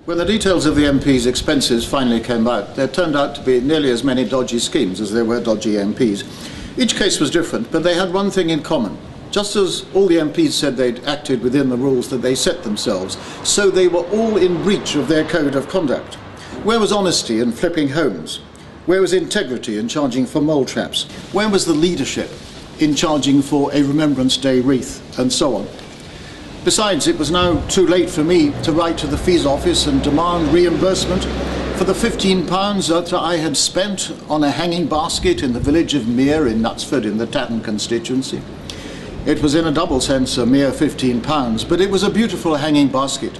When the details of the MP's expenses finally came out, there turned out to be nearly as many dodgy schemes as there were dodgy MPs. Each case was different, but they had one thing in common. Just as all the MPs said they'd acted within the rules that they set themselves, so they were all in breach of their code of conduct. Where was honesty in flipping homes? Where was integrity in charging for mole traps? Where was the leadership in charging for a Remembrance Day wreath, and so on? Besides, it was now too late for me to write to the fees office and demand reimbursement for the £15 that I had spent on a hanging basket in the village of Mere in Knutsford in the Tatton constituency. It was in a double sense a mere £15, but it was a beautiful hanging basket,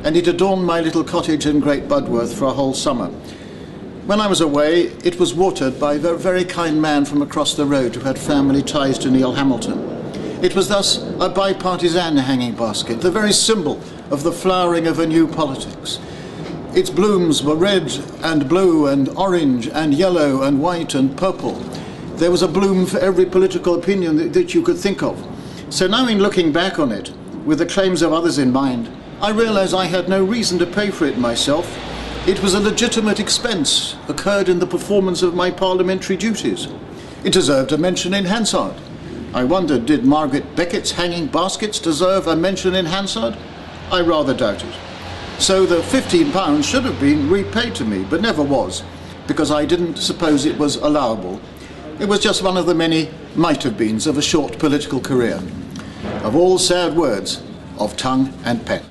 and it adorned my little cottage in Great Budworth for a whole summer. When I was away, it was watered by a very kind man from across the road who had family ties to Neil Hamilton. It was thus a bipartisan hanging basket, the very symbol of the flowering of a new politics. Its blooms were red and blue and orange and yellow and white and purple. There was a bloom for every political opinion that you could think of. So now in looking back on it, with the claims of others in mind, I realise I had no reason to pay for it myself. It was a legitimate expense occurred in the performance of my parliamentary duties. It deserved a mention in Hansard. I wondered, did Margaret Beckett's hanging baskets deserve a mention in Hansard? I rather doubt it. So the £15 should have been repaid to me, but never was, because I didn't suppose it was allowable. It was just one of the many might-have-beens of a short political career. Of all sad words, of tongue and pen.